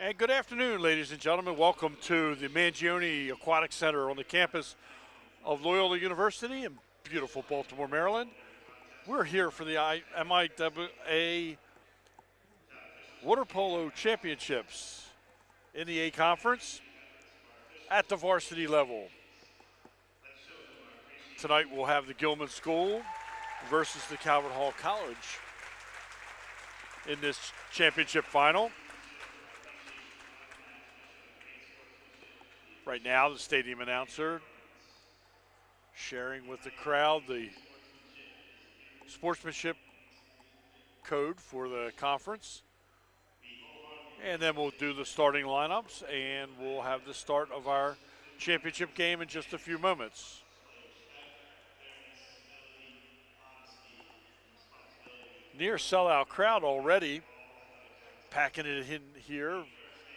And good afternoon, ladies and gentlemen. Welcome to the Mangione Aquatic Center on the campus of Loyola University in beautiful Baltimore, Maryland. We're here for the MIAA Water Polo Championships in the A Conference at the varsity level. Tonight we'll have the Gilman School versus the Calvert Hall College in this championship final. Right now, the stadium announcer sharing with the crowd the sportsmanship code for the conference. And then we'll do the starting lineups, and we'll have the start of our championship game in just a few moments. Near sellout crowd already, packing it in here.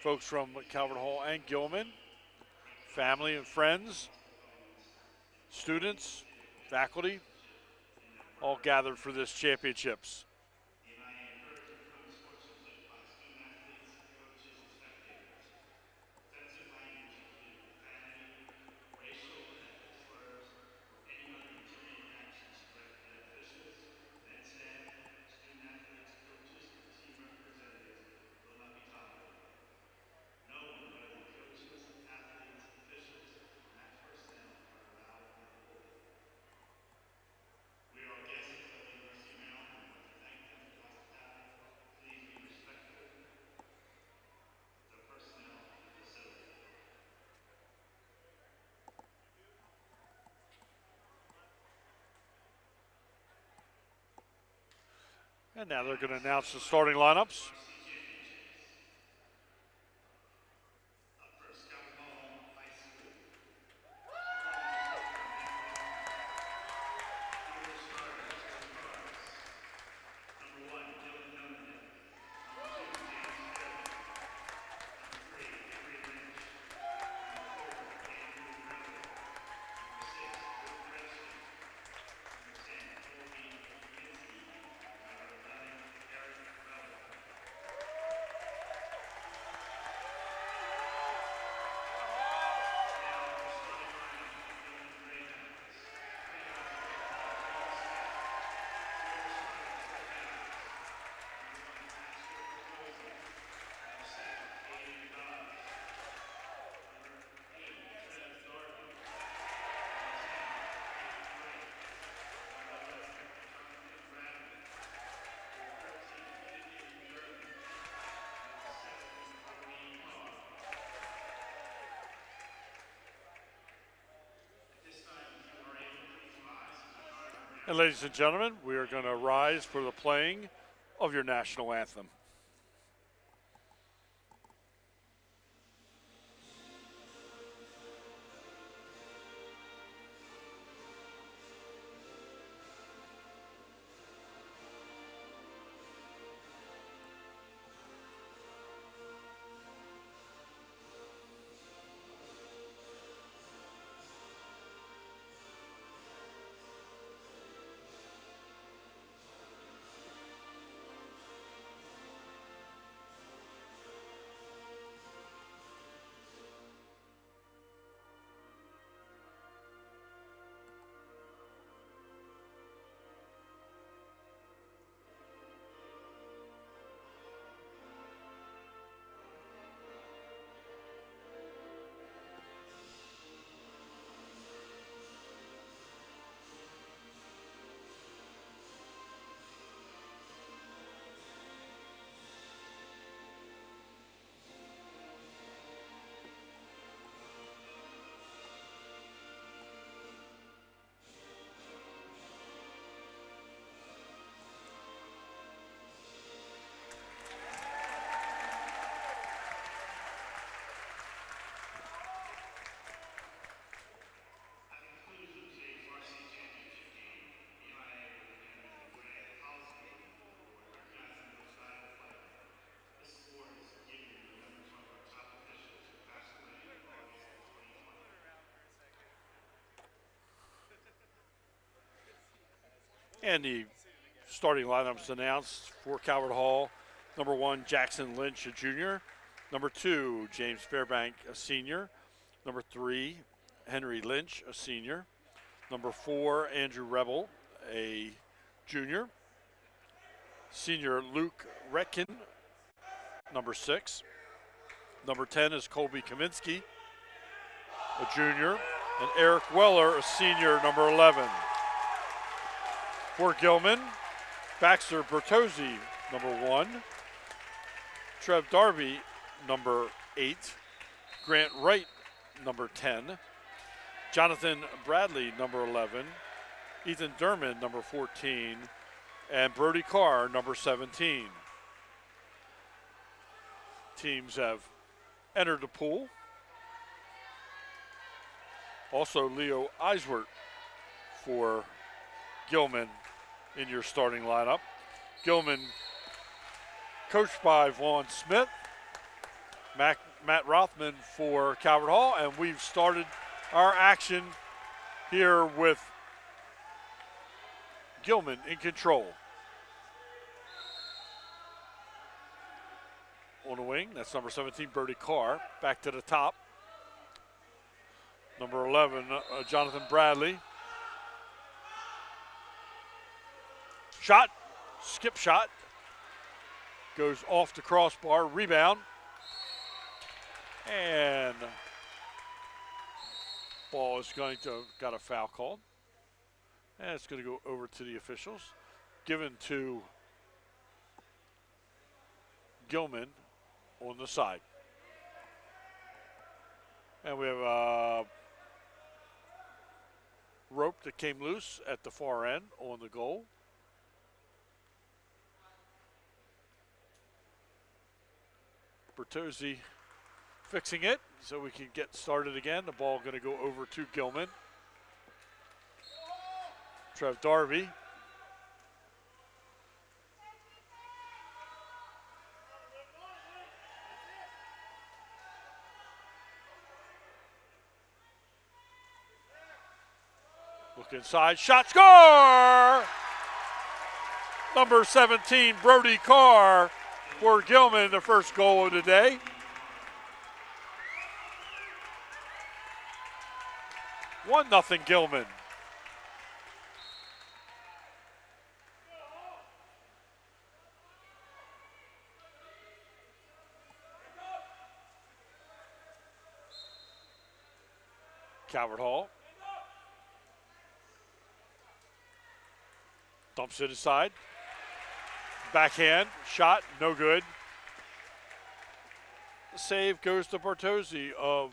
Folks from Calvert Hall and Gilman, family and friends, students, faculty, all gathered for this championships. And now they're going to announce the starting lineups. And ladies and gentlemen, we are going to rise for the playing of your national anthem. And the starting lineups announced for Calvert Hall. Number 1, Jackson Lynch, a junior. Number 2, James Fairbank, a senior. Number 3, Henry Lynch, a senior. Number 4, Andrew Rebel, a junior. Senior Luke Retkin, number 6. Number 10 is Colby Kaminsky, a junior. And Eric Weller, a senior, number 11. For Gilman, Baxter Bertozzi, number 1. Trev Darby, number 8. Grant Wright, number 10. Jonathan Bradley, number 11. Ethan Derman, number 14. And Brody Carr, number 17. Teams have entered the pool. Also, Leo Eiswert for Gilman in your starting lineup. Gilman coached by Vaughn Smith, Matt Rothman for Calvert Hall, and we've started our action here with Gilman in control. On the wing, that's number 17, Brody Carr. Back to the top. Number 11, Jonathan Bradley. Shot, skip shot. Goes off the crossbar, rebound. And ball is going to, got a foul called. And it's going to go over to the officials. Given to Gilman on the side. And we have a rope that came loose at the far end on the goal. Bertozzi fixing it so we can get started again. The ball going to go over to Gilman. Trev Darby. Look inside, shot, score! Number 17, Brody Carr for Gilman, the first goal of the day. One nothing Gilman. Calvert Hall. Dumps it aside. Backhand, shot, no good. The save goes to Bertozzi of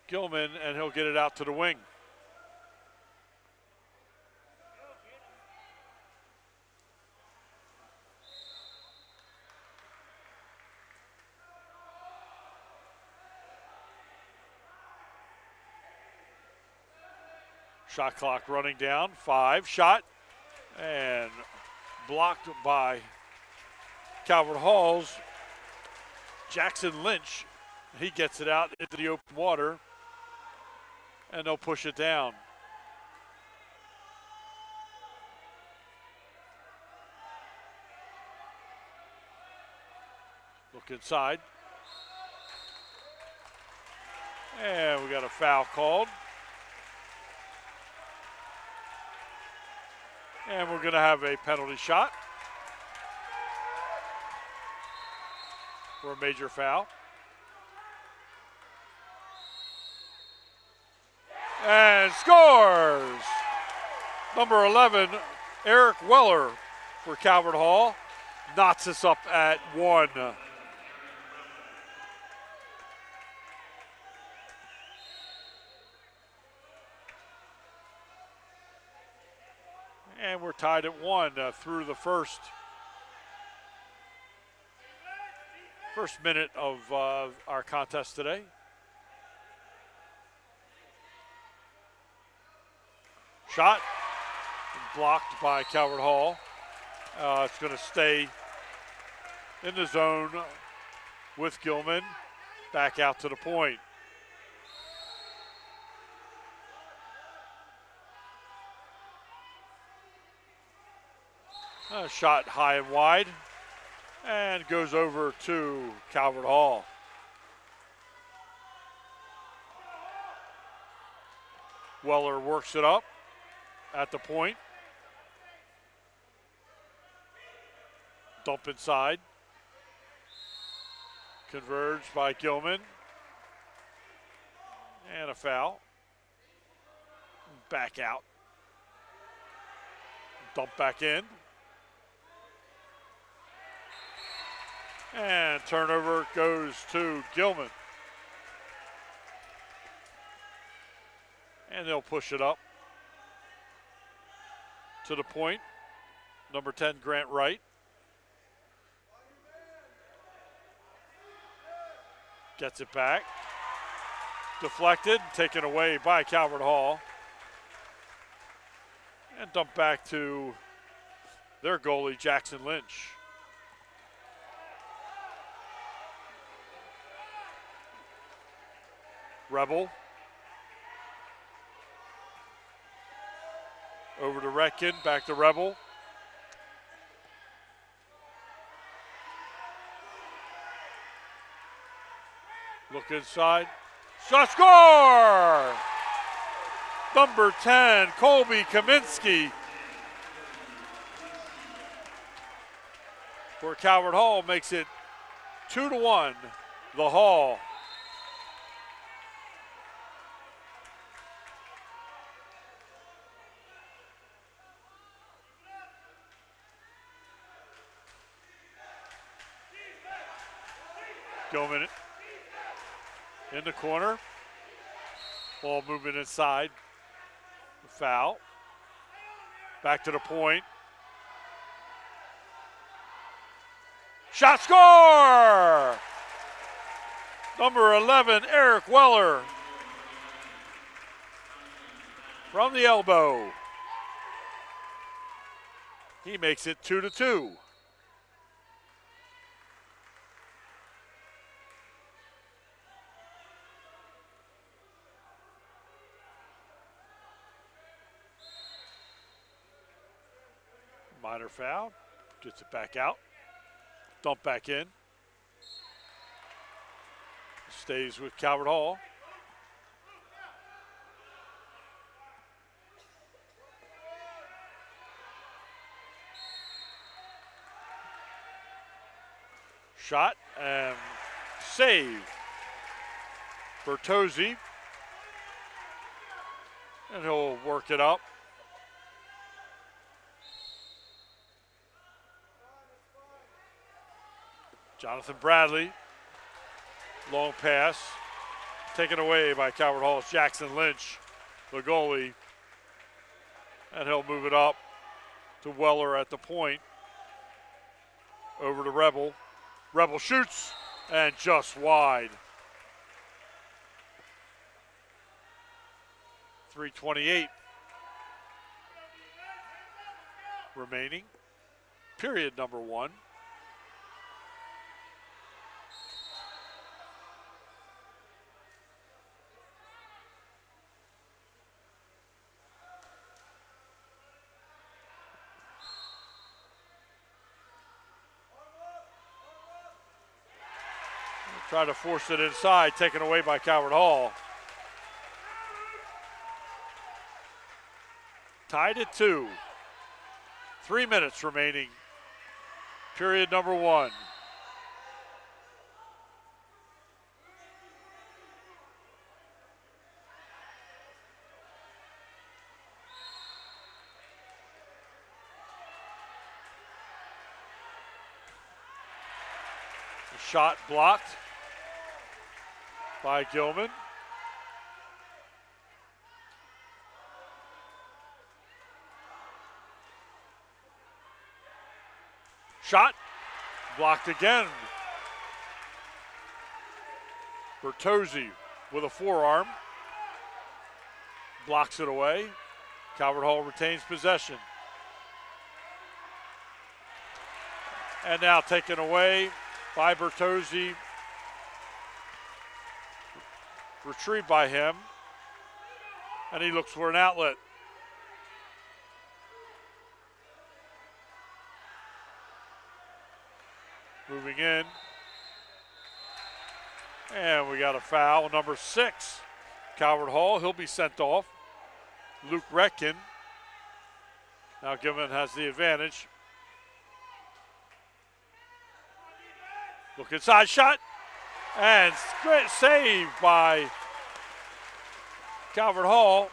Gilman, and he'll get it out to the wing. Shot clock running down, 5, shot, and blocked by Calvert Hall's Jackson Lynch. He gets it out into the open water, and they'll push it down. Look inside. And we got a foul called. And we're going to have a penalty shot for a major foul. And scores! Number 11, Eric Weller for Calvert Hall. Knots us up at 1. And we're tied at 1 through the first minute of our contest today. Shot blocked by Calvert Hall. It's going to stay in the zone with Gilman. Back out to the point. Shot high and wide and goes over to Calvert Hall. Weller works it up at the point. Dump inside. Converged by Gilman. And a foul. Back out. Dump back in. And turnover goes to Gilman. And they'll push it up to the point. Number 10, Grant Wright. Gets it back. Deflected, taken away by Calvert Hall. And dumped back to their goalie, Jackson Lynch. Rebel. Over to Retkin, back to Rebel. Look inside. Shot, score! Number 10, Colby Kaminsky. For Calvert Hall, makes it 2-1, the Hall. Gilman in the corner. Ball moving inside. Foul. Back to the point. Shot, score! Number 11, Eric Weller. From the elbow. He makes it 2-2. Minor foul, gets it back out, dump back in. Stays with Calvert Hall. Shot and save. Bertozzi. And he'll work it up. Jonathan Bradley, long pass, taken away by Calvert Hall's Jackson Lynch, the goalie. And he'll move it up to Weller at the point. Over to Rebel. Rebel shoots and just wide. 3:28 remaining. Period number 1. Try to force it inside, taken away by Calvert Hall. Tied at 2. 3 minutes remaining. Period number 1. The shot blocked by Gilman. Shot blocked again. Bertozzi with a forearm. Blocks it away. Calvert Hall retains possession. And now taken away by Bertozzi. Retrieved by him. And he looks for an outlet. Moving in. And we got a foul. Number 6, Calvert Hall. He'll be sent off. Luke Retkin. Now Gilman has the advantage. Look inside, shot, and great save by Calvert Hall.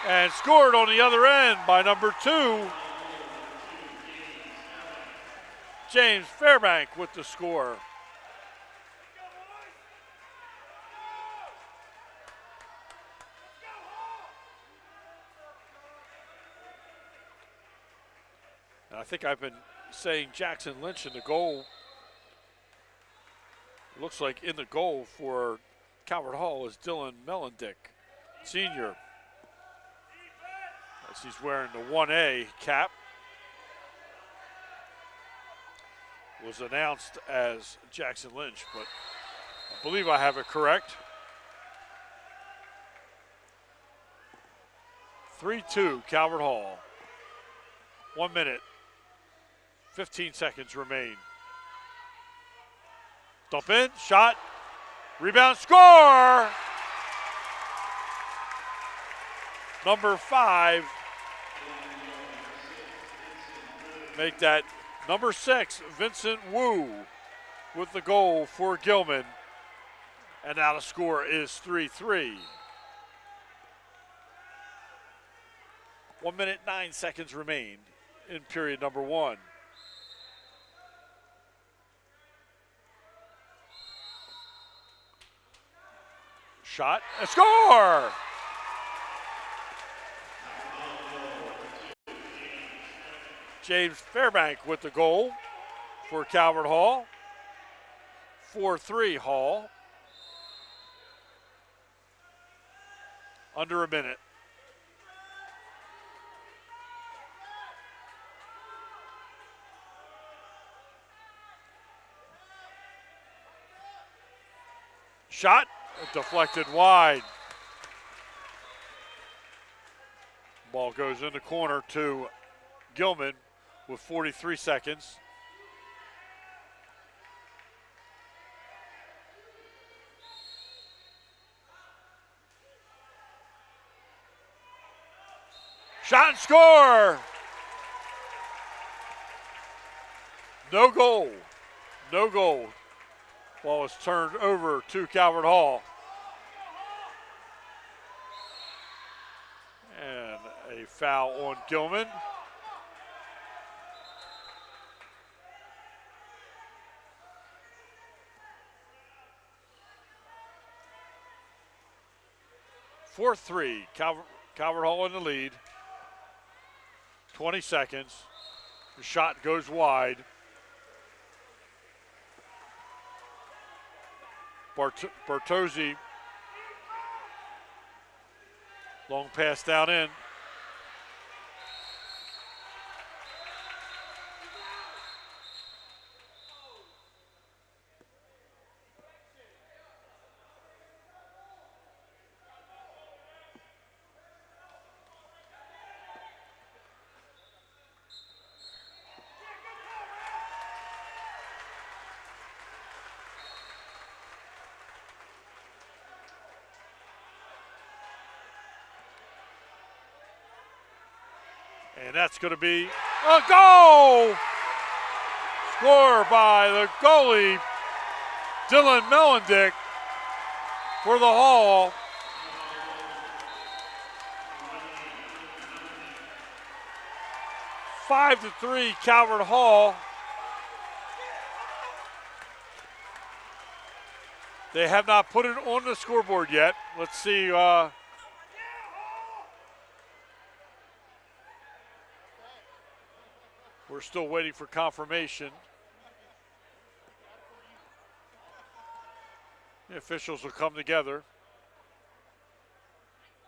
And scored on the other end by number 2, James Fairbank with the score. I think I've been saying Jackson Lynch in the goal. Looks like in the goal for Calvert Hall is Dylan Mellendick, senior. As he's wearing the 1A cap. Was announced as Jackson Lynch, but I believe I have it correct. 3-2 Calvert Hall. 1 minute. 15 seconds remain. Dump in, shot, rebound, score! Number 5. Make that number 6, Vincent Wu, with the goal for Gilman. And now the score is 3-3. 1 minute, 9 seconds remain in period number 1. Shot, a score! James Fairbank with the goal for Calvert Hall. 4-3 Hall. Under a minute. Shot, deflected wide. Ball goes in the corner to Gilman with 43 seconds. Shot and score! No goal. No goal. Ball is turned over to Calvert Hall. And a foul on Gilman. Four 3, Calvert Hall in the lead. 20 seconds. The shot goes wide. Bertozzi, long pass down in. And that's going to be a goal! Score by the goalie, Dylan Mellendick, for the Hall. Five to 3, Calvert Hall. They have not put it on the scoreboard yet. Let's see. We're still waiting for confirmation. The officials will come together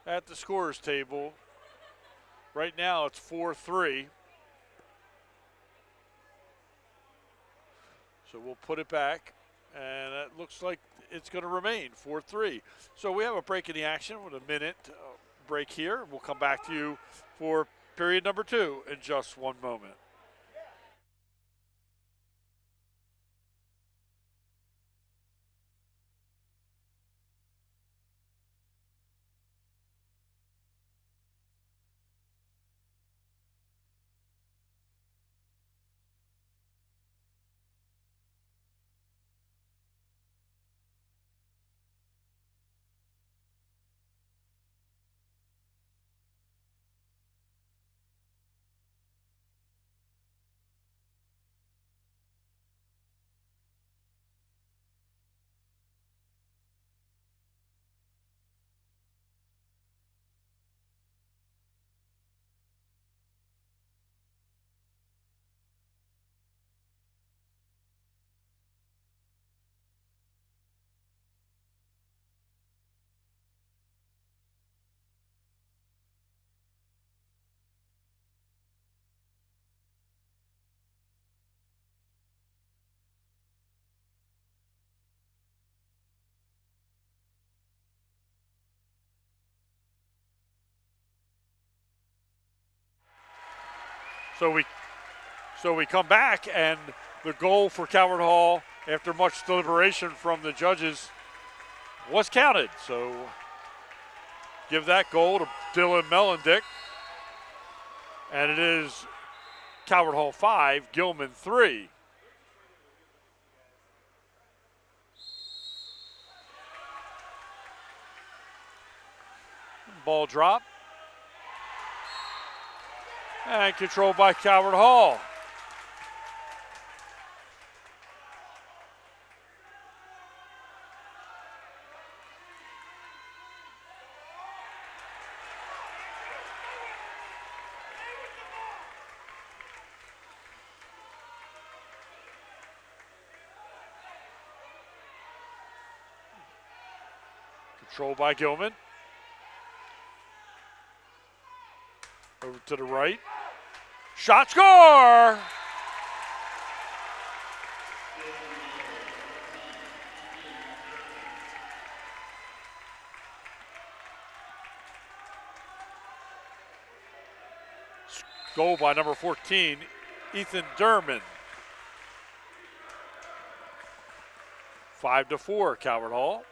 at the scorer's table. Right now it's 4-3. So we'll put it back, and it looks like it's going to remain 4-3. So we have a break in the action with a minute break here. We'll come back to you for period number 2 in just one moment. So we come back, and the goal for Calvert Hall, after much deliberation from the judges, was counted. So give that goal to Dylan Mellendick. And it is Calvert Hall 5, Gilman 3. Ball drop. And controlled by Calvert Hall. Controlled by Gilman. Over to the right. Shot, score! Goal by number 14, Ethan Durman. 5-4, Calvert Hall.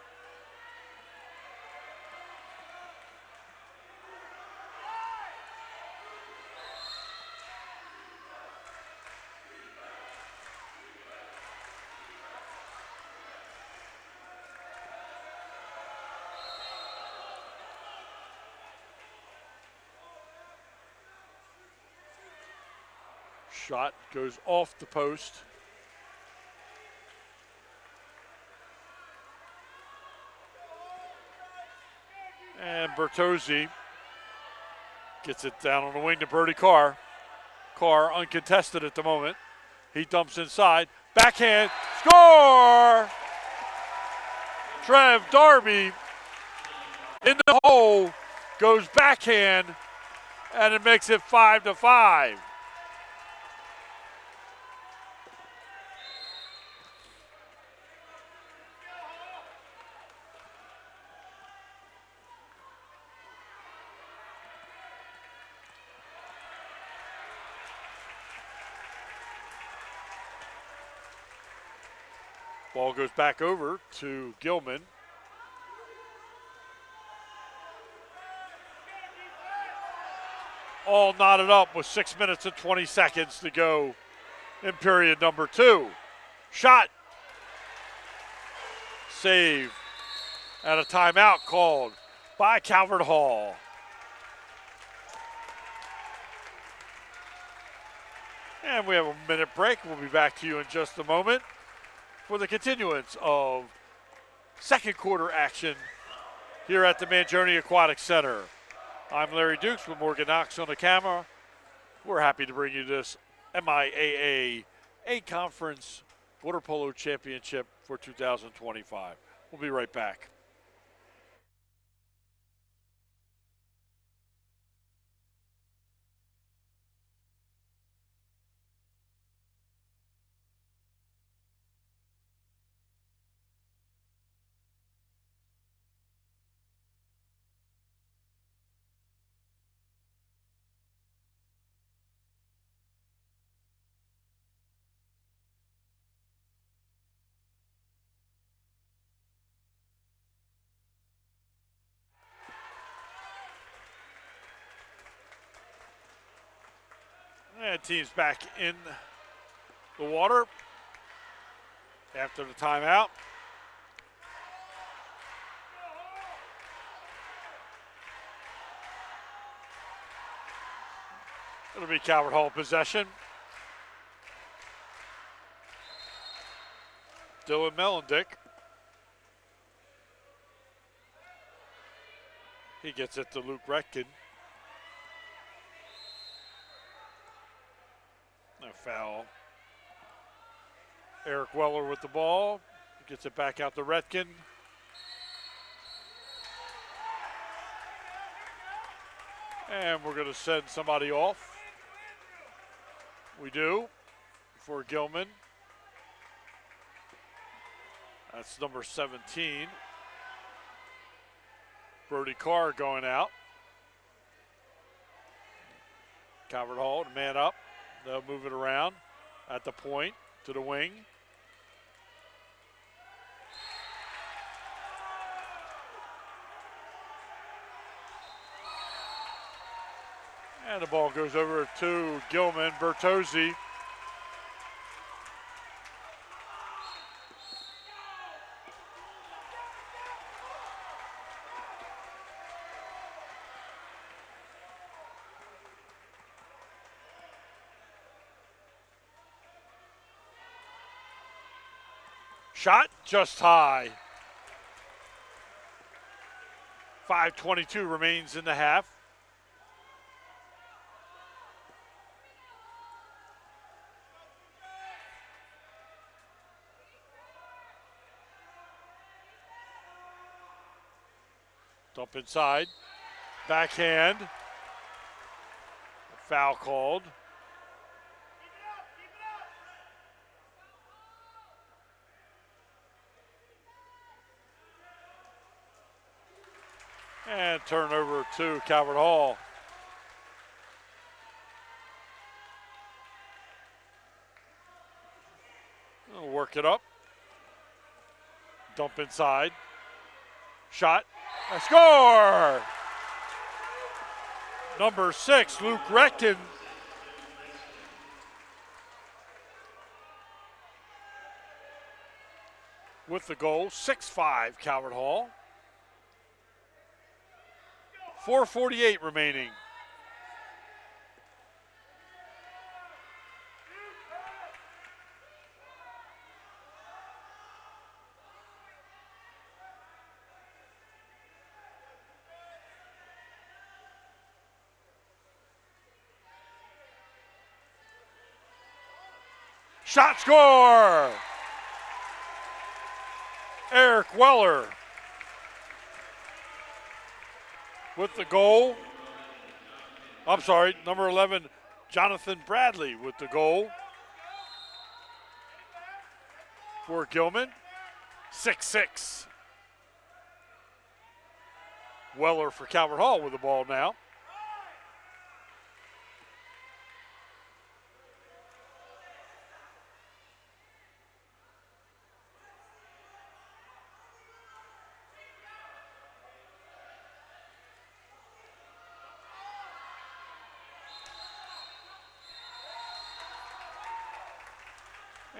Shot goes off the post. And Bertozzi gets it down on the wing to Brody Carr. Carr uncontested at the moment. He dumps inside. Backhand. Score! Trev Darby in the hole. Goes backhand. And it makes it 5-5. Ball goes back over to Gilman. All knotted up with 6 minutes and 20 seconds to go in period number 2. Shot. Save. And a timeout called by Calvert Hall. And we have a minute break. We'll be back to you in just a moment for the continuance of second quarter action here at the Mangione Aquatic Center. I'm Larry Dukes with Morgan Knox on the camera. We're happy to bring you this MIAA A-Conference Water Polo Championship for 2025. We'll be right back. And team's back in the water after the timeout. It'll be Calvert Hall possession. Dylan Mellendick. He gets it to Luke Retkin. A foul. Eric Weller with the ball. He gets it back out to Retkin. And we're going to send somebody off. We do for Gilman. That's number 17. Brody Carr going out. Calvert Hall, man up. They'll move it around at the point to the wing. And the ball goes over to Gilman. Bertozzi. Shot just high. 5:22 remains in the half. Dump inside. Backhand. Foul called. And turnover to Calvert Hall. We'll work it up. Dump inside. Shot. A score! Number 6, Luke Recton. With the goal, 6-5 Calvert Hall. 4:48 remaining. Shot score! Eric Weller with the goal. I'm sorry, number 11, Jonathan Bradley with the goal for Gilman. 6-6. Weller for Calvert Hall with the ball now.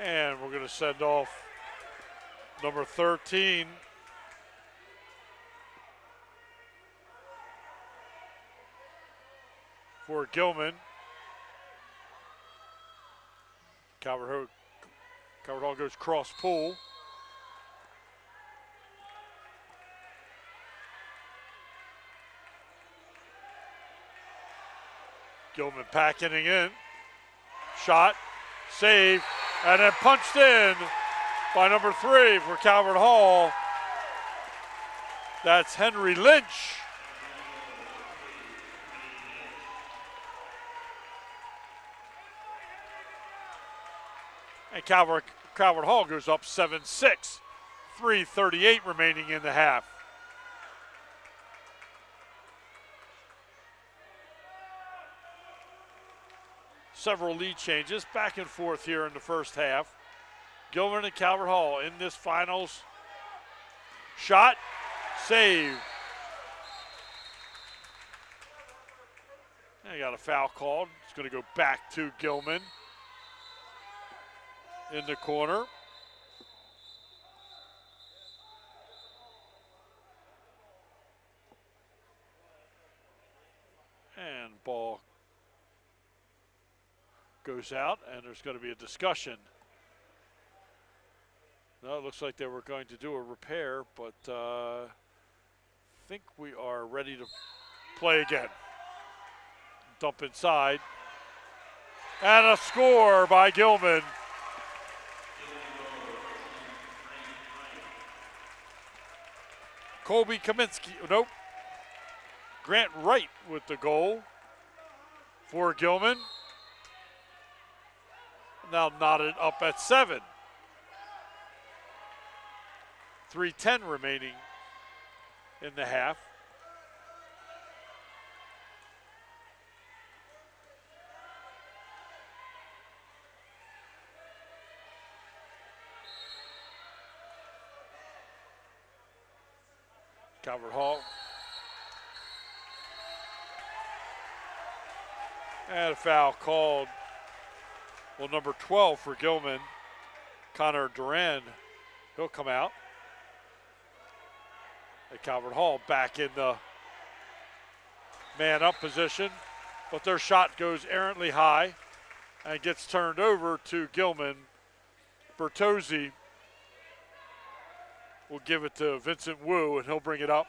And we're going to send off number 13. For Gilman. Calvert Hall goes cross pool. Gilman packing in. Shot, save, and then punched in by number 3 for Calvert Hall. That's Henry Lynch. And Calvert Hall goes up 7-6. 3:38 remaining in the half. Several lead changes back and forth here in the first half. Gilman and Calvert Hall in this finals. Shot, save. And got a foul called. It's going to go back to Gilman in the corner. And ball goes out, and there's going to be a discussion. No, it looks like they were going to do a repair, but I think we are ready to play again. Dump inside. And a score by Gilman. Colby Kaminsky, nope. Grant Wright with the goal for Gilman. Now knotted up at 7. 3:10 remaining in the half. Calvert Hall. And a foul called, well, number 12 for Gilman, Connor Duran. He'll come out. And Calvert Hall back in the man-up position, but their shot goes errantly high and gets turned over to Gilman. Bertozzi will give it to Vincent Wu, and he'll bring it up.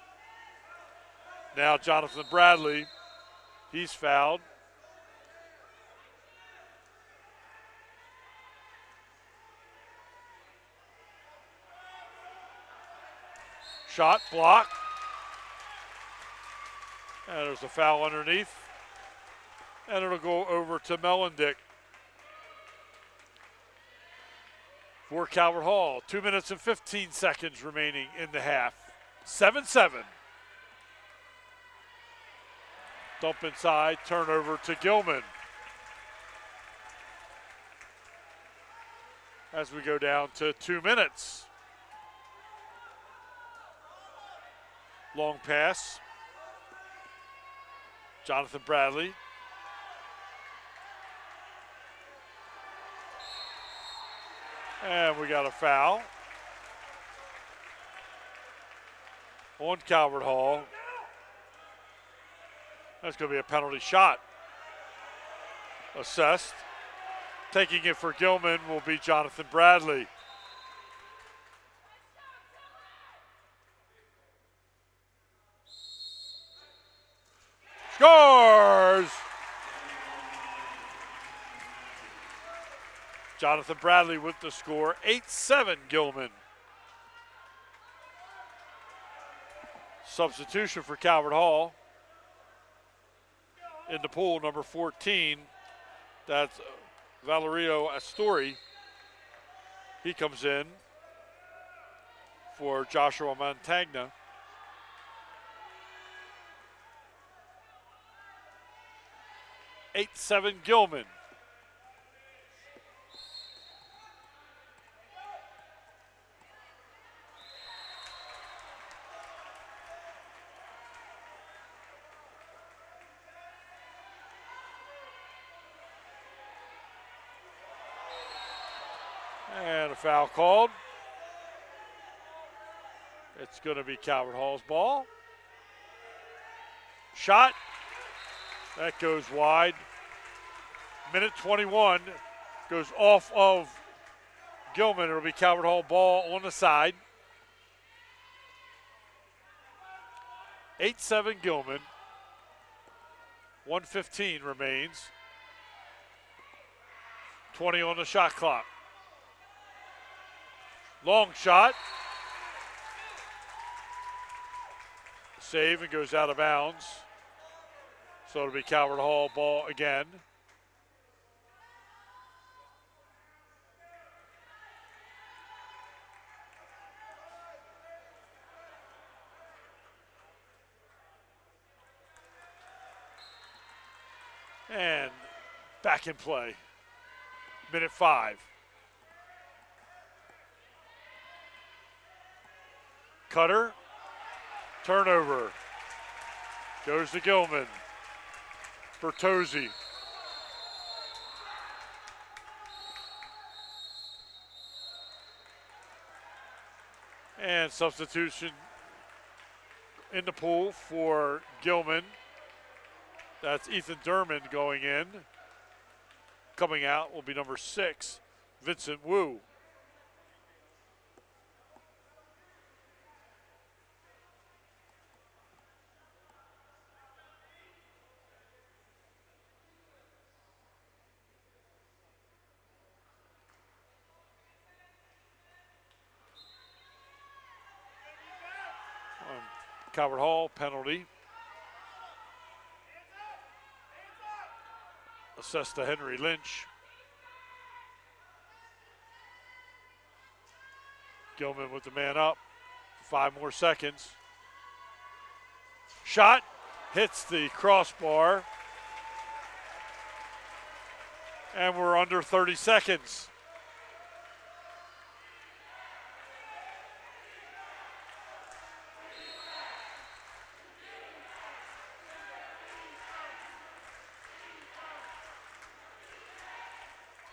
Now Jonathan Bradley, he's fouled. Shot blocked. And there's a foul underneath. And it'll go over to Mellendick for Calvert Hall. 2 minutes and 15 seconds remaining in the half. 7-7. Dump inside, turnover to Gilman. As we go down to 2 minutes. Long pass. Jonathan Bradley. And we got a foul on Calvert Hall. That's going to be a penalty shot. Assessed. Taking it for Gilman will be Jonathan Bradley. Scores! Jonathan Bradley with the score, 8-7 Gilman. Substitution for Calvert Hall. In the pool, number 14, that's Valerio Astori. He comes in for Joshua Montagna. 8-7 Gilman. And a foul called. It's going to be Calvert Hall's ball. Shot. That goes wide. Minute 21 goes off of Gilman. It'll be Calvert Hall ball on the side. 8-7 Gilman. 1:15 remains. 20 on the shot clock. Long shot. Save and goes out of bounds. So it'll be Calvert Hall ball again. And back in play. Minute 5. Cutter. Turnover. Goes to Gilman. Bertozzi. And substitution in the pool for Gilman. That's Ethan Durman going in. Coming out will be number 6, Vincent Wu. Calvert Hall penalty. Assessed to Henry Lynch. Gilman with the man up. 5 more seconds. Shot hits the crossbar. And we're under 30 seconds.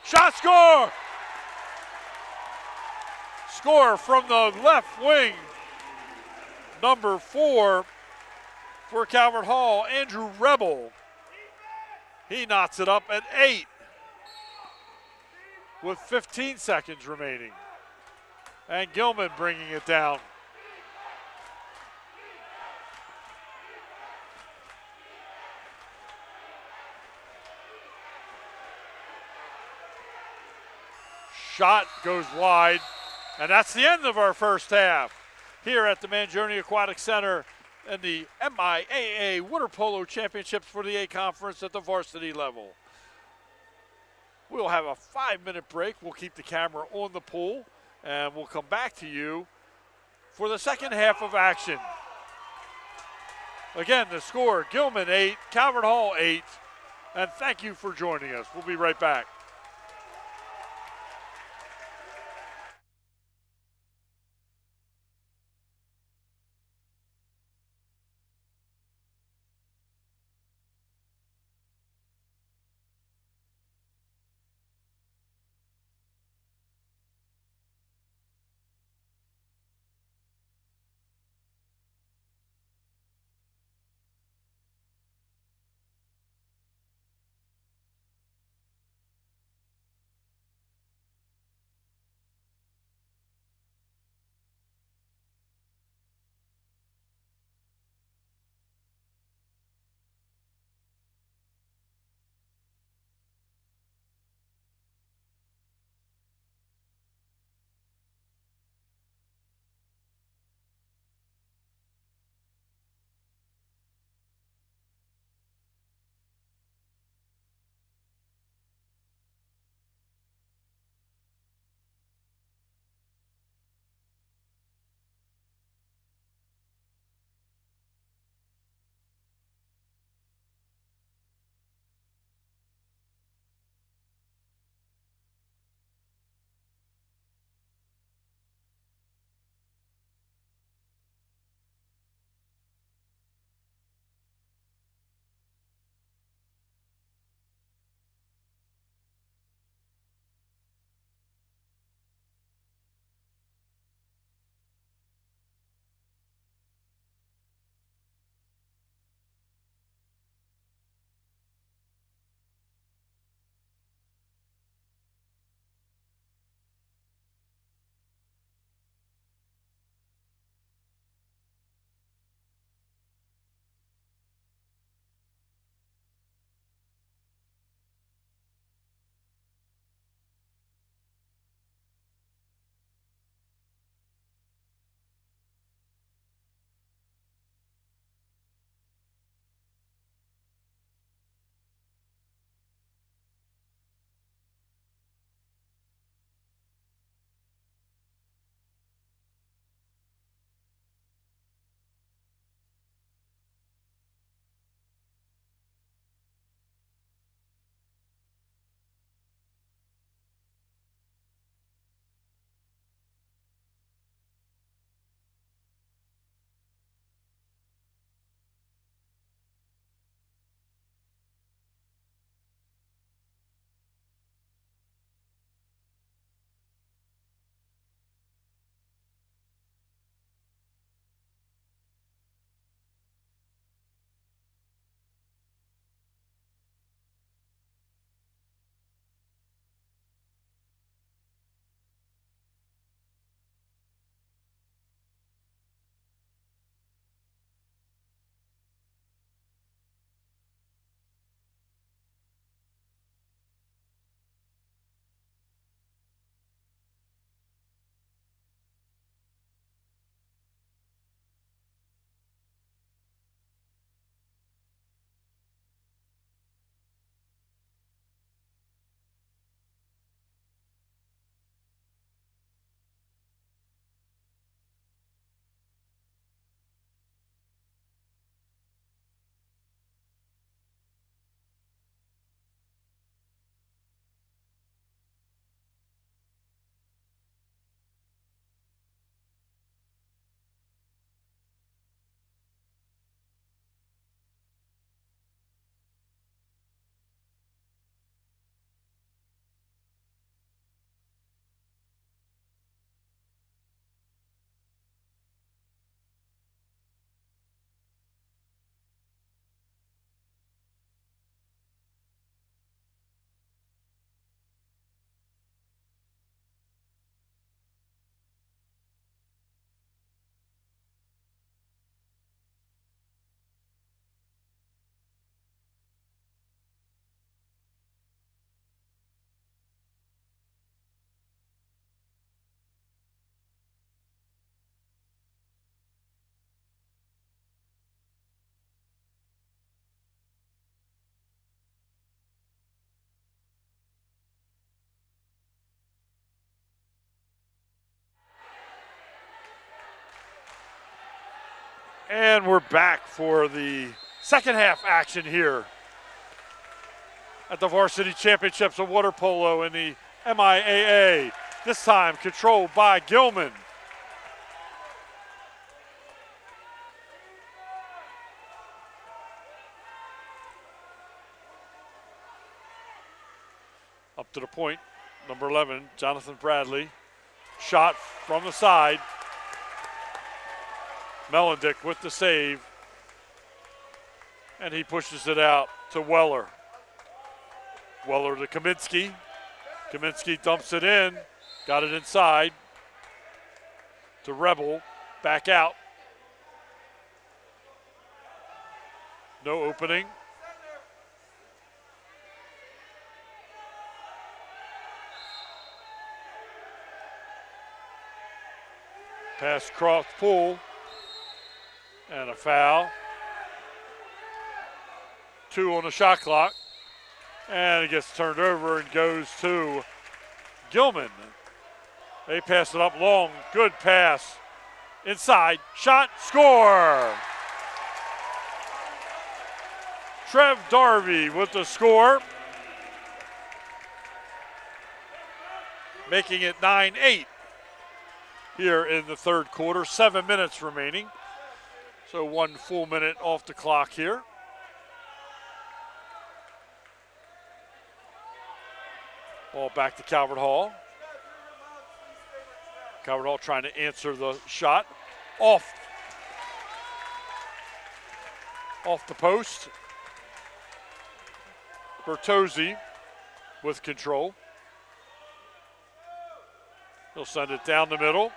Shot score! Score from the left wing. Number 4 for Calvert Hall, Andrew Rebel. He knots it up at 8 with 15 seconds remaining. And Gilman bringing it down. Shot goes wide, and that's the end of our first half here at the Mangione Aquatic Center in the MIAA Water Polo Championships for the A Conference at the varsity level. We'll have a 5-minute break. We'll keep the camera on the pool, and we'll come back to you for the second half of action. Again, the score, Gilman 8, Calvert Hall 8, and thank you for joining us. We'll be right back. And we're back for the second half action here at the Varsity Championships of Water Polo in the MIAA. This time controlled by Gilman. Up to the point, number 11, Jonathan Bradley. Shot from the side. Melendick with the save. And he pushes it out to Weller. Weller to Kaminsky. Kaminsky dumps it in. Got it inside. To Rebel. Back out. No opening. Pass cross pool. And a foul. 2 on the shot clock. And it gets turned over and goes to Gilman. They pass it up long. Good pass. Inside. Shot. Score. Trev Darby with the score. Making it 9-8 here in the third quarter. 7 minutes remaining. So 1 full minute off the clock here. Ball back to Calvert Hall. Calvert Hall trying to answer the shot. Off the post. Bertozzi with control. He'll send it down the middle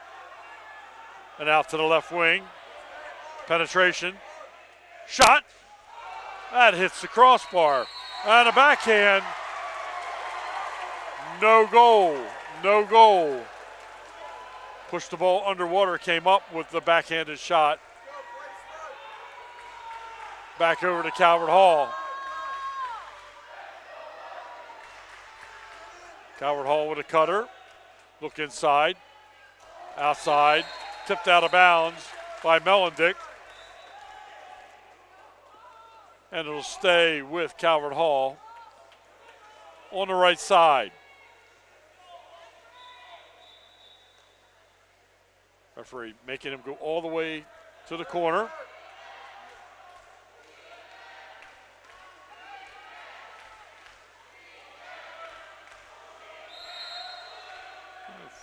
and out to the left wing. Penetration. Shot. That hits the crossbar. And a backhand. No goal. No goal. Pushed the ball underwater, came up with the backhanded shot. Back over to Calvert Hall. Calvert Hall with a cutter. Look inside. Outside. Tipped out of bounds by Melendick. And it'll stay with Calvert Hall on the right side. Referee making him go all the way to the corner.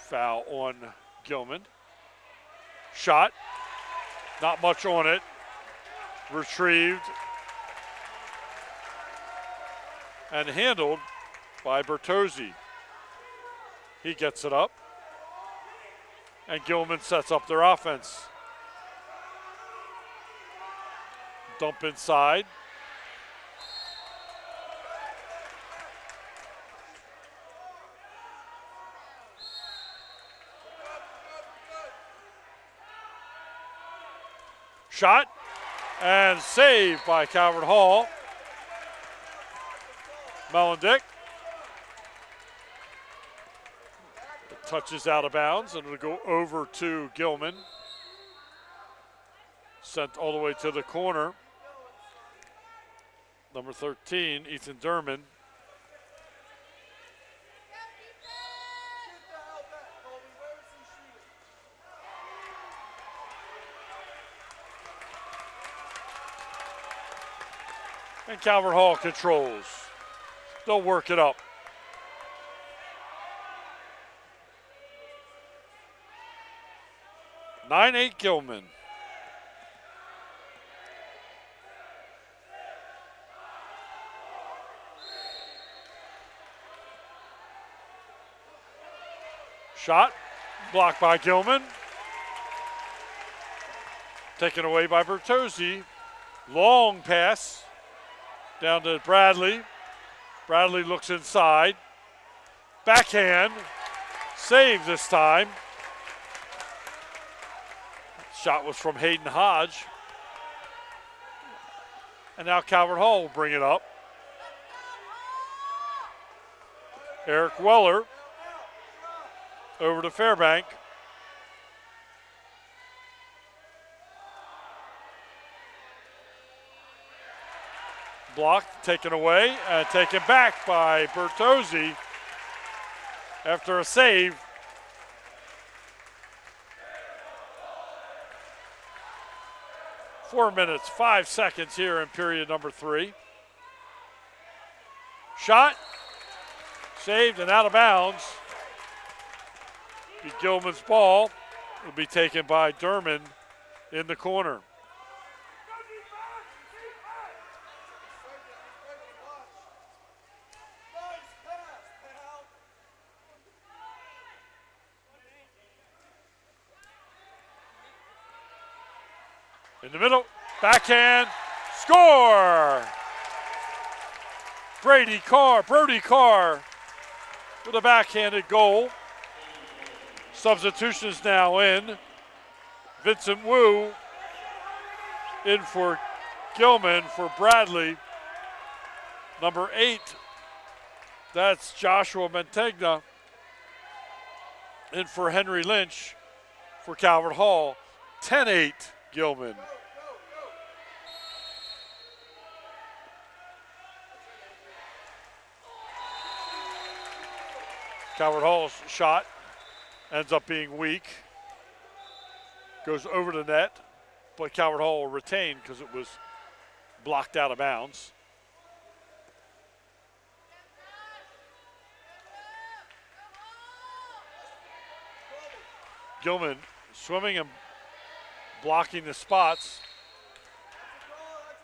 Foul on Gilman. Shot. Not much on it. Retrieved. And handled by Bertozzi. He gets it up. And Gilman sets up their offense. Dump inside. Shot and saved by Calvert Hall. Melendick. It touches out of bounds and it'll go over to Gilman. Sent all the way to the corner. Number 13, Ethan Durman. And Calvert Hall controls. They'll work it up. (9-8) Gilman. Shot blocked by Gilman. Taken away by Bertozzi. Long pass. Down to Bradley. Bradley looks inside. Backhand. Save this time. Shot was from Hayden Hodge. And now Calvert Hall will bring it up. Eric Weller over to Fairbank. Blocked, taken away, and taken back by Bertozzi after a save. Four minutes, 5 seconds here in period number 3. Shot, saved and out of bounds. Gilman's ball will be taken by Durman in the corner. In the middle, backhand, score! Brody Carr with a backhanded goal. Substitutions now in. Vincent Wu in for Gilman for Bradley. Number 8, that's Joshua Mantegna in for Henry Lynch for Calvert Hall. 10-8 Gilman. Calvert Hall's shot ends up being weak. Goes over the net, but Calvert Hall will retain because it was blocked out of bounds. Gilman swimming and blocking the spots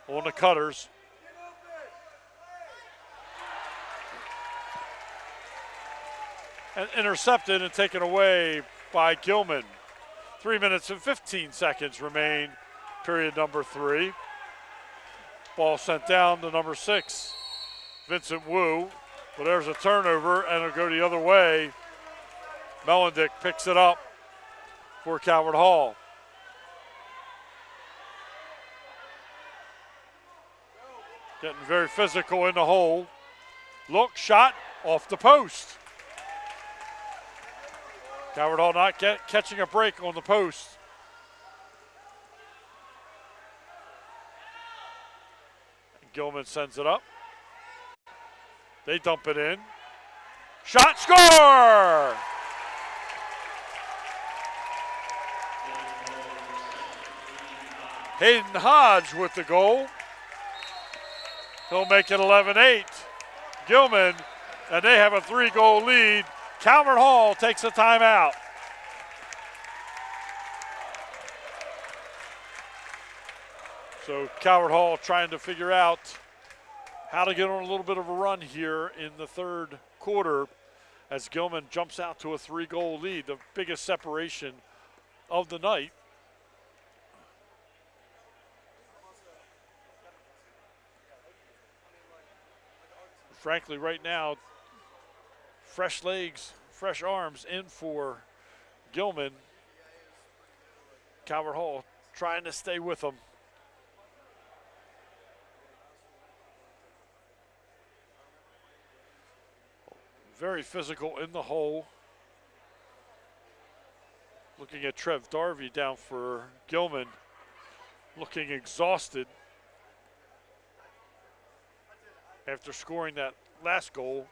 on the cutters. And intercepted and taken away by Gilman. 3 minutes and 15 seconds remain, period number 3. Ball sent down to number 6, Vincent Wu. But there's a turnover, and it'll go the other way. Mellendick picks it up for Calvert Hall. Getting very physical in the hole. Look, shot off the post. Calvert Hall not catching a break on the post. Gilman sends it up. They dump it in. Shot, score! Hayden Hodge with the goal. He'll make it 11-8. Gilman, and they have a 3-goal lead. Calvert Hall takes a timeout. So Calvert Hall trying to figure out how to get on a little bit of a run here in the third quarter as Gilman jumps out to a 3-goal lead, the biggest separation of the night. Frankly, right now, fresh legs, fresh arms in for Gilman. Calvert Hall trying to stay with them. Very physical in the hole. Looking at Trev Darby down for Gilman, looking exhausted after scoring that last goal.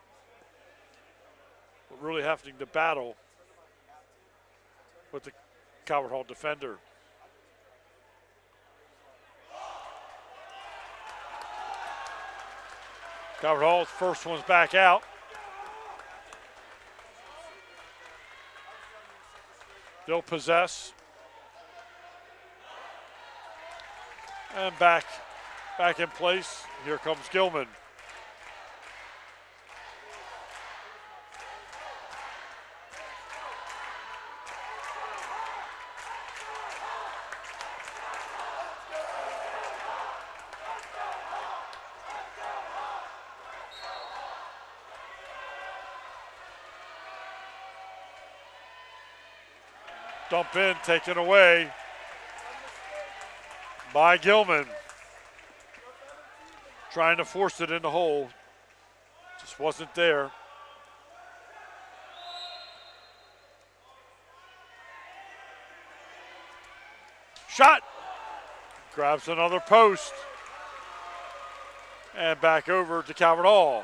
But really having to battle with the Calvert Hall defender. Calvert Hall's first one's back out. They'll possess. And back in place. Here comes Gilman. Dump in, taken away by Gilman. Trying to force it in the hole. Just wasn't there. Shot. Grabs another post. And back over to Calvert Hall.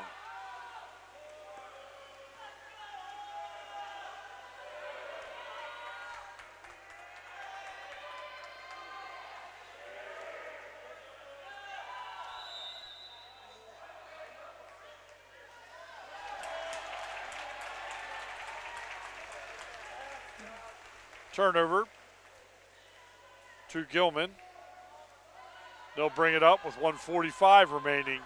Turnover to Gilman. They'll bring it up with 1:45 remaining.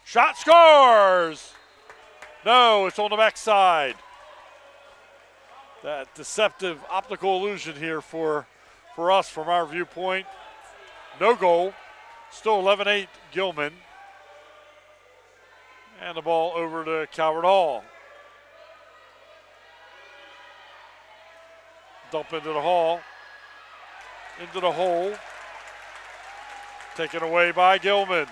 Shot scores! No, it's on the backside. That deceptive optical illusion here for us from our viewpoint. No goal. Still 11-8 Gilman. And the ball over to Calvert Hall. Dump into the hall. Into the hole. Taken away by Gilman.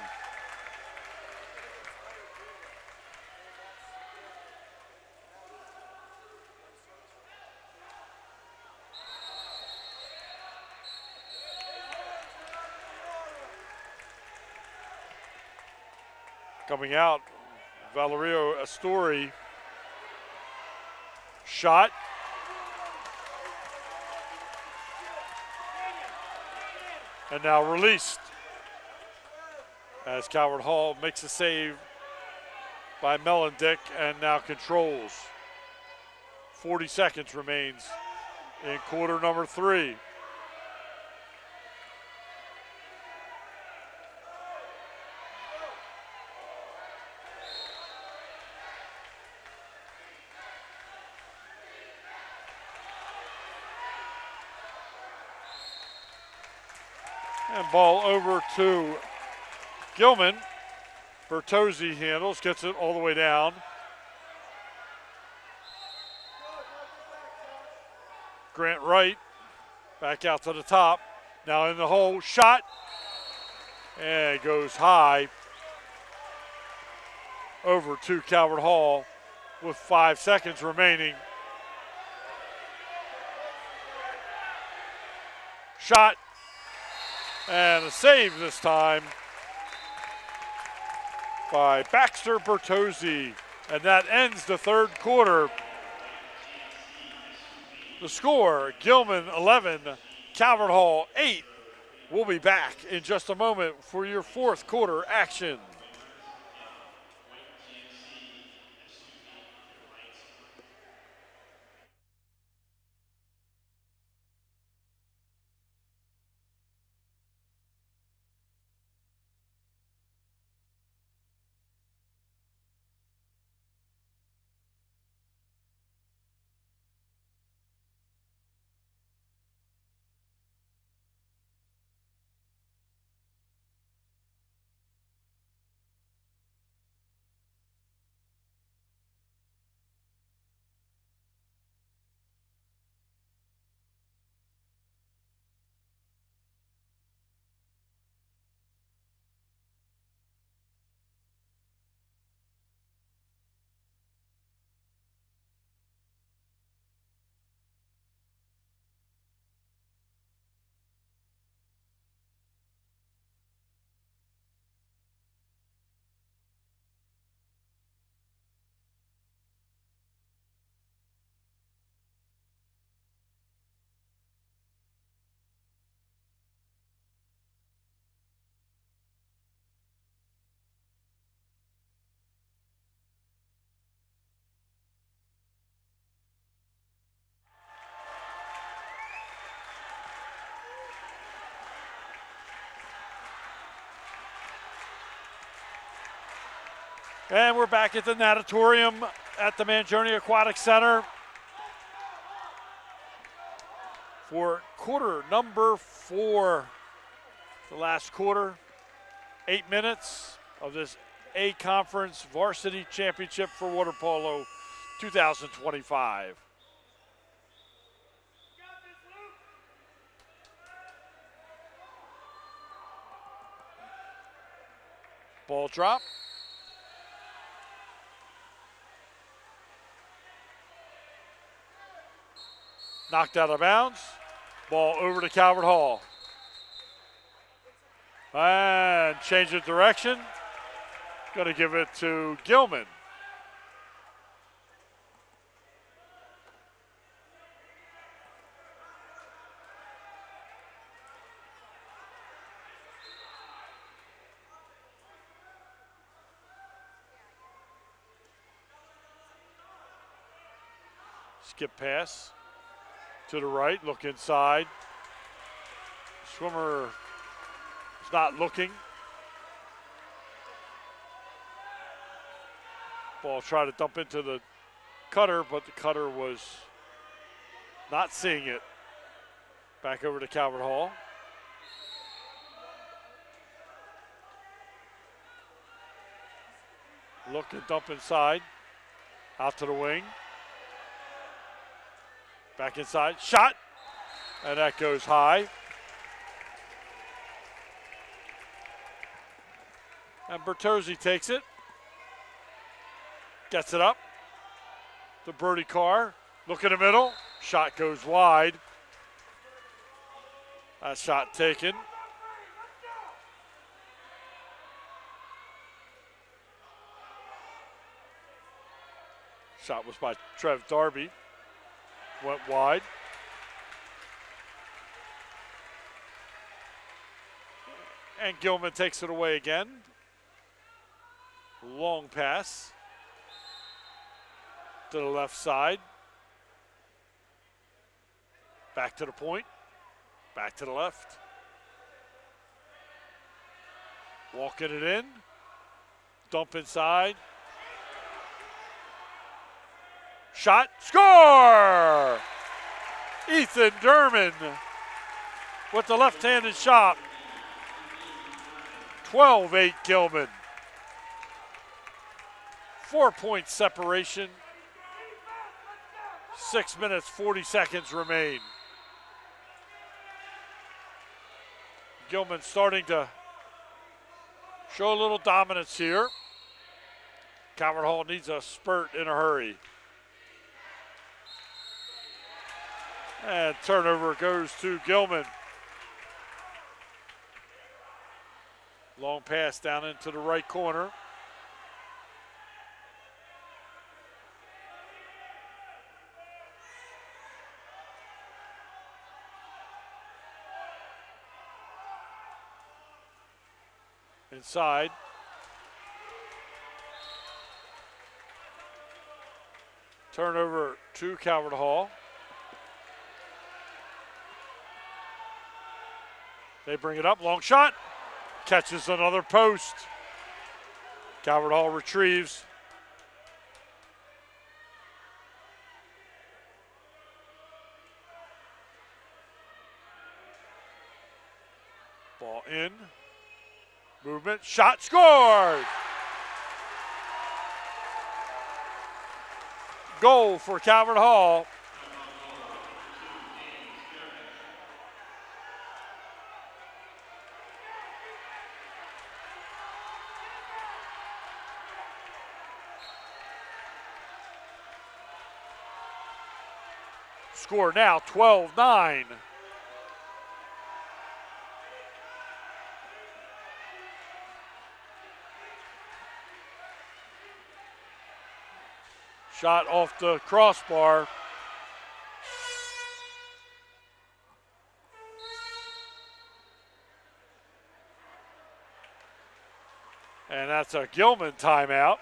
Coming out, Valerio Astori. Shot. And now released. As Calvert Hall makes a save by Mellendick and now controls. 40 seconds remains in quarter number 3. And ball over to Gilman. Bertozzi handles, gets it all the way down. Grant Wright back out to the top. Now in the hole, shot. And it goes high over to Calvert Hall with 5 seconds remaining. Shot. And a save this time by Baxter Bertozzi. And that ends the third quarter. The score, Gilman 11, Calvert Hall 8. We'll be back in just a moment for your fourth quarter action. And we're back at the natatorium at the Mangione Aquatic Center for quarter number 4. The last quarter, 8 minutes of this A Conference Varsity Championship for Water Polo 2025. Ball drop. Knocked out of bounds. Ball over to Calvert Hall. And change of direction. Going to give it to Gilman. Skip pass to the right, look inside. Swimmer is not looking. Ball tried to dump into the cutter, but the cutter was not seeing it. Back over to Calvert Hall. Look and dump inside. Out to the wing. Back inside, shot, and that goes high. And Bertozzi takes it, gets it up to Brody Carr. Look in the middle, shot goes wide. That shot taken. Shot was by Trev Darby. Went wide. And Gilman takes it away again. Long pass to the left side. Back to the point. Back to the left. Walking it in. Dump inside. Shot, score! Ethan Derman with the left-handed shot. 12-8 Gilman. 4-point separation. 6 minutes, 40 seconds remain. Gilman starting to show a little dominance here. Calvert Hall needs a spurt in a hurry. And turnover goes to Gilman. Long pass down into the right corner. Inside. Turnover to Calvert Hall. They bring it up, long shot, catches another post. Calvert Hall retrieves. Ball in, movement, shot, scores! Goal for Calvert Hall. Score now 12-9. Shot off the crossbar. And that's a Gilman timeout.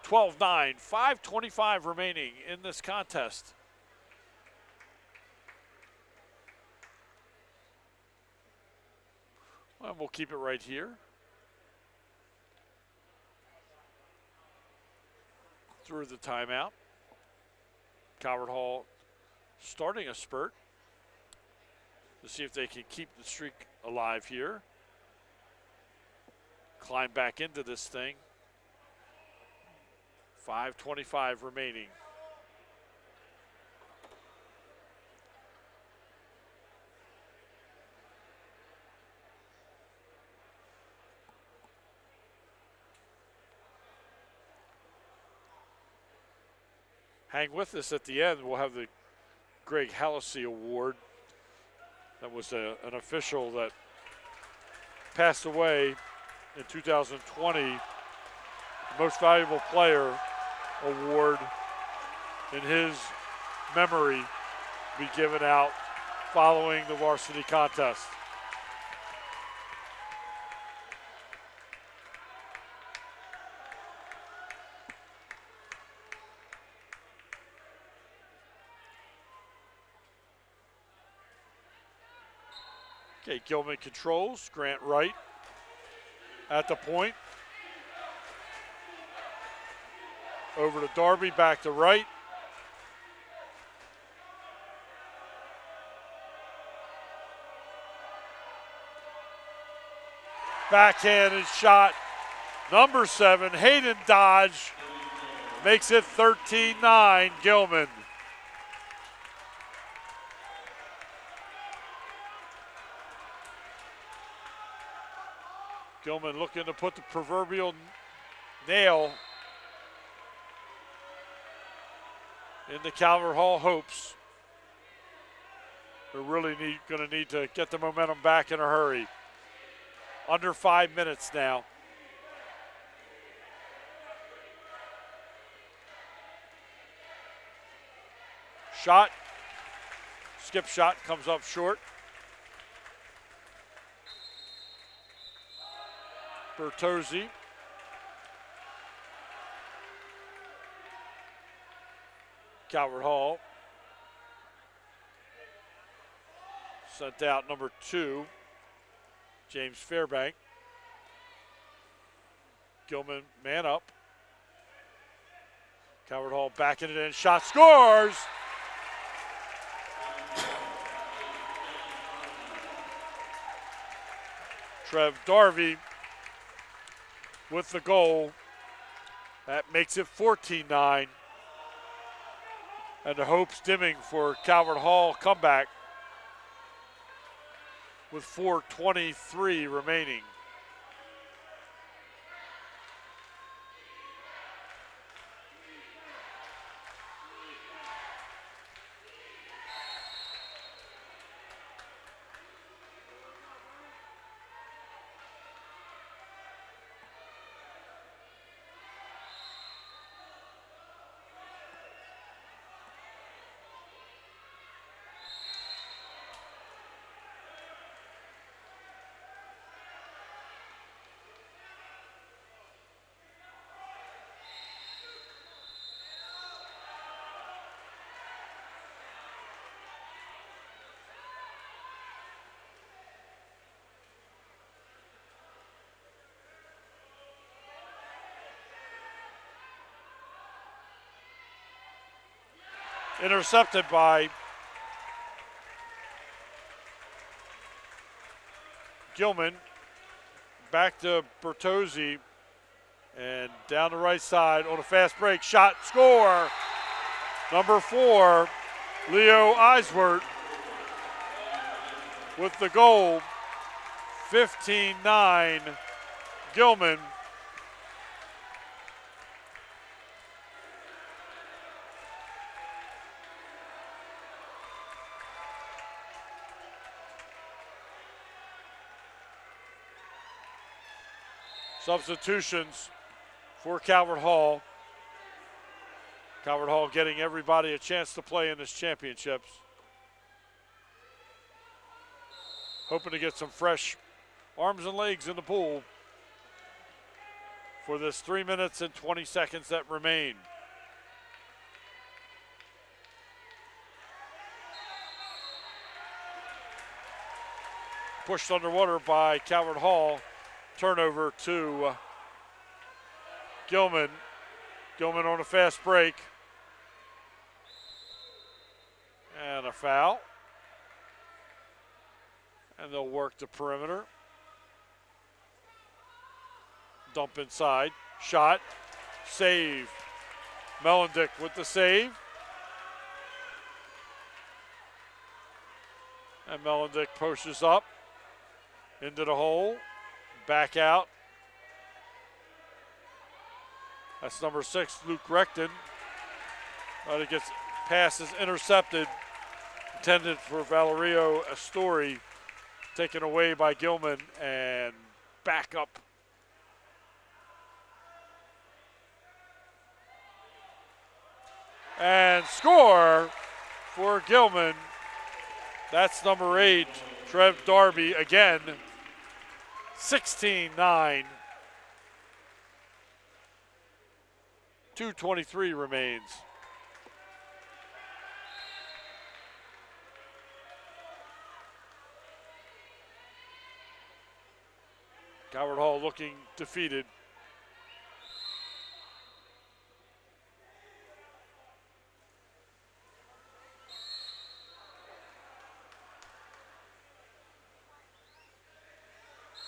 (12-9), 5:25 remaining in this contest. Well, we'll keep it right here. Through the timeout. Calvert Hall starting a spurt to see if they can keep the streak alive here. Climb back into this thing. 5:25 remaining. hang with us at the end. We'll have the Greg Hallisey Award. That was an official that passed away in 2020. The Most Valuable Player Award in his memory be given out following the varsity contest. Okay, Gilman controls. Grant Wright at the point. Over to Darby, back to Wright. Backhanded shot. Number 7, Hayden Dodge makes it 13-9, Gilman. Gilman looking to put the proverbial nail in the Calvert Hall hopes. They're really going to need to get the momentum back in a hurry. Under 5 minutes now. Shot. Skip shot comes up short. Bertozzi. Calvert Hall. Sent out number 2, James Fairbank. Gilman man up. Calvert Hall backing it in. Shot scores! Trev Darby with the goal. That makes it 14-9. And the hopes dimming for Calvert Hall comeback with 4:23 remaining. Intercepted by Gilman. Back to Bertozzi. And down the right side on a fast break. Shot, score. Number 4, Leo Eiswert with the goal. 15-9, Gilman. Substitutions for Calvert Hall. Calvert Hall getting everybody a chance to play in this championships. Hoping to get some fresh arms and legs in the pool for this 3 minutes and 20 seconds that remain. Pushed underwater by Calvert Hall. Turnover to Gilman. Gilman on a fast break. And a foul. And they'll work the perimeter. Dump inside. Shot. Save. Mellendick with the save. And Mellendick pushes up into the hole. Back out. That's number 6, Luke Recton. But it gets passes intercepted, intended for Valerio Astori, taken away by Gilman, and back up. And score for Gilman. That's number 8, Trev Darby again, 16-9. 2:23 remains. Calvert Hall looking defeated.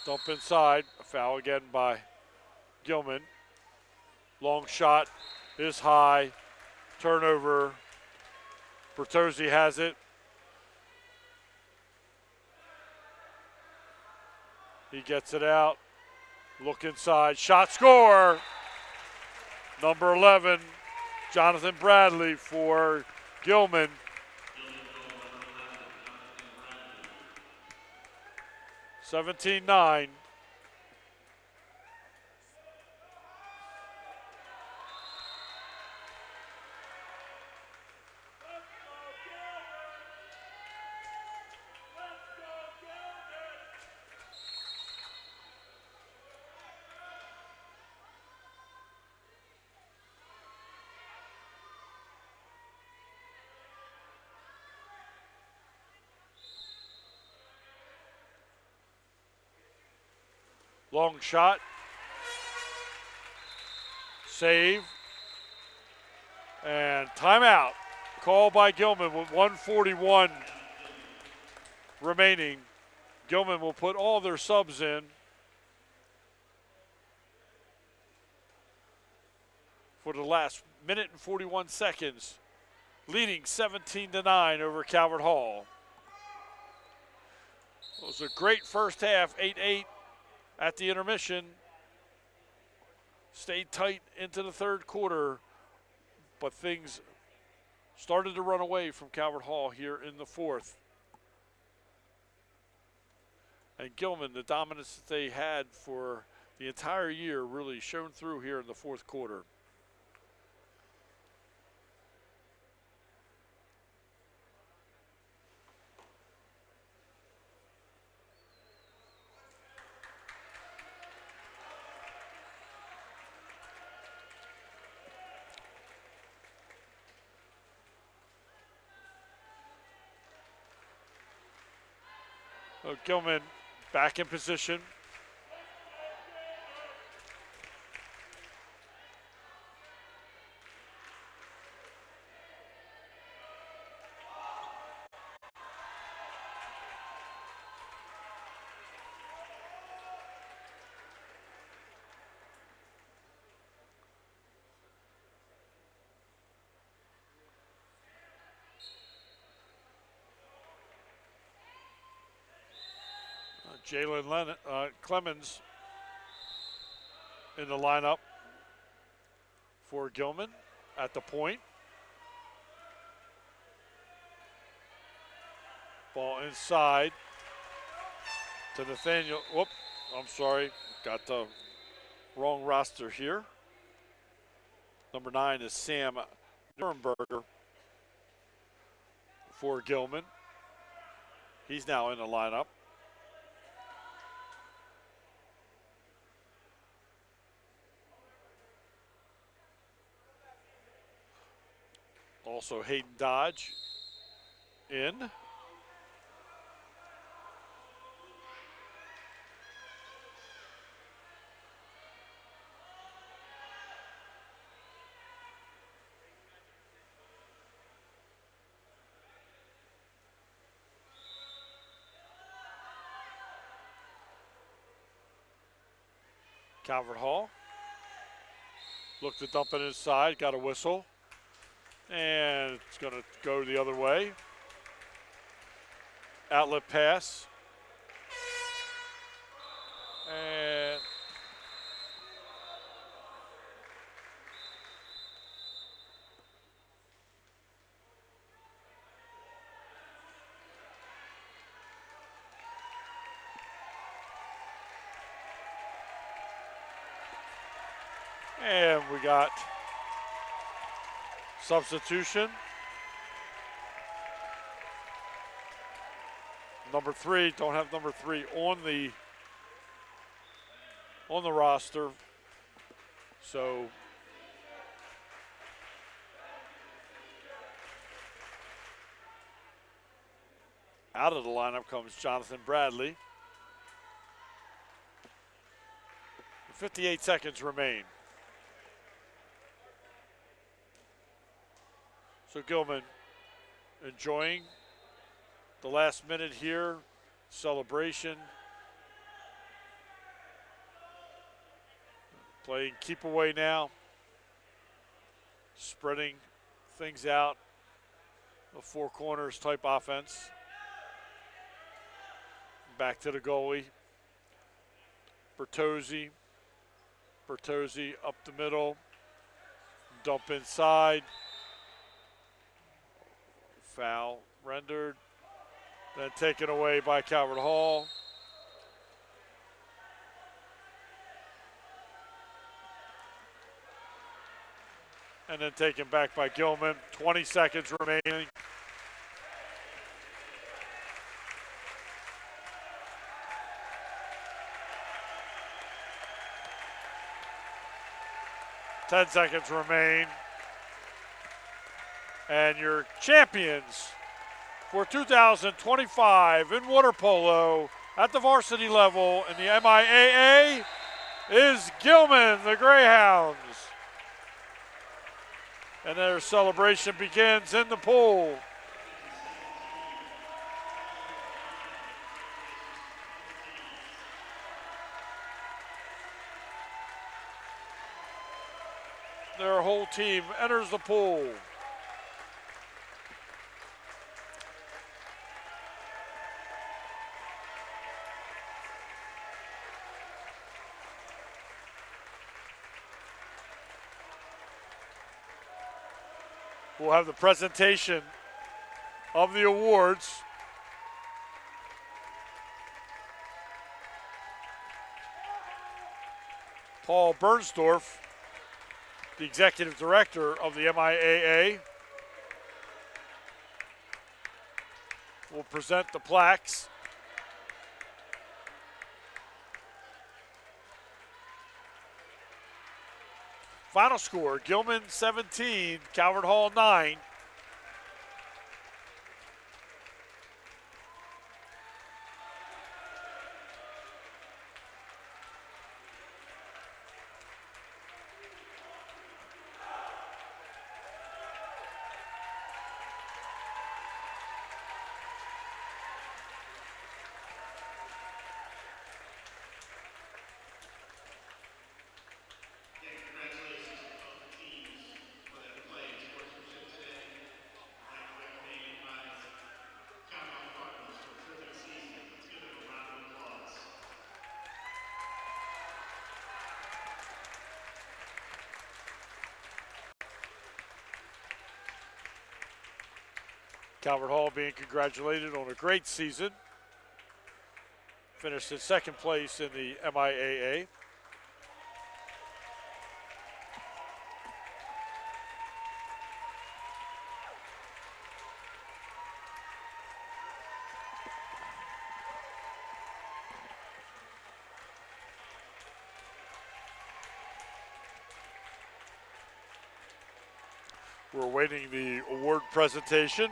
Dump inside, a foul again by Gilman. Long shot is high, turnover. Bertozzi has it. He gets it out, look inside, shot, score. Number 11, Jonathan Bradley for Gilman. $17-9. Long shot. Save. And timeout. Call by Gilman with 1:41 remaining. Gilman will put all their subs in for the last minute and 41 seconds, leading 17-9 over Calvert Hall. It was a great first half, 8-8 at the intermission. Stayed tight into the third quarter, but things started to run away from Calvert Hall here in the fourth. And Gilman, the dominance that they had for the entire year, really shone through here in the fourth quarter. Gilman back in position. Jalen Clemens in the lineup for Gilman at the point. Ball inside to Nathaniel. Whoop, I'm sorry. Got the wrong roster here. Number 9 is Sam Nuremberger for Gilman. He's now in the lineup. Also Hayden Dodge in. Calvert Hall. Looked to dump it inside, got a whistle. And it's going to go the other way. Outlet pass. And And we got substitution. Number 3, don't have number 3 on the roster. So out of the lineup comes Jonathan Bradley. 58 seconds remain. So Gilman enjoying the last minute here, celebration. Playing keep away now, spreading things out, a four corners type offense. Back to the goalie, Bertozzi up the middle, dump inside, foul rendered, then taken away by Calvert Hall. And then taken back by Gilman. 20 seconds remaining. Ten seconds remain. And your champions for 2025 in water polo at the varsity level in the MIAA is Gilman, the Greyhounds. And their celebration begins in the pool. Their whole team enters the pool. We'll have the presentation of the awards. Paul Bernsdorf, the executive director of the MIAA, will present the plaques. Final score, Gilman 17, Calvert Hall 9. Calvert Hall being congratulated on a great season. Finished in second place in the MIAA. We're awaiting the award presentation.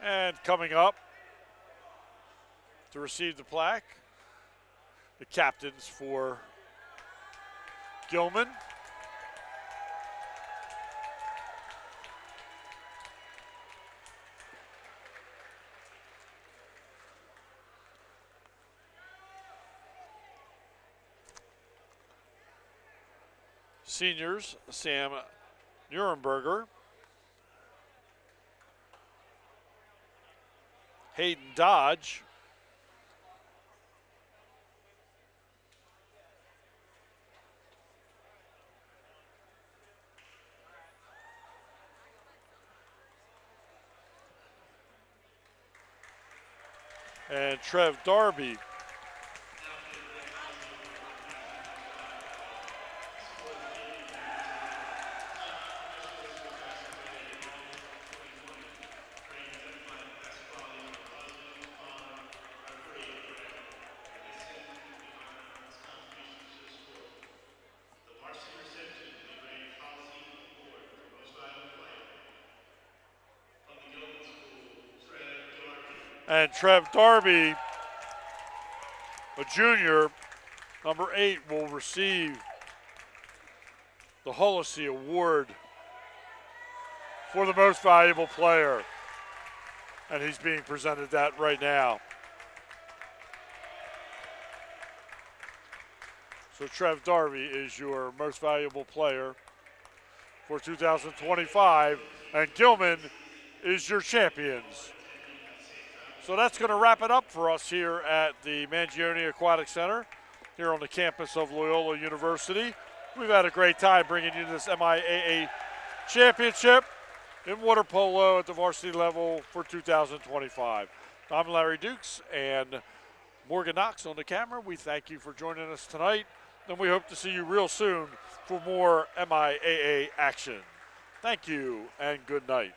And coming up to receive the plaque, the captains for Gilman. seniors, Sam Nuremberger, Hayden Dodge, and Trev Darby. And Trev Darby, a junior, number 8, will receive the Hullesy Award for the most valuable player. And he's being presented that right now. So Trev Darby is your most valuable player for 2025, and Gilman is your champions. So that's going to wrap it up for us here at the Mangione Aquatic Center here on the campus of Loyola University. We've had a great time bringing you this MIAA championship in water polo at the varsity level for 2025. I'm Larry Dukes and Morgan Knox on the camera. We thank you for joining us tonight, and we hope to see you real soon for more MIAA action. Thank you and good night.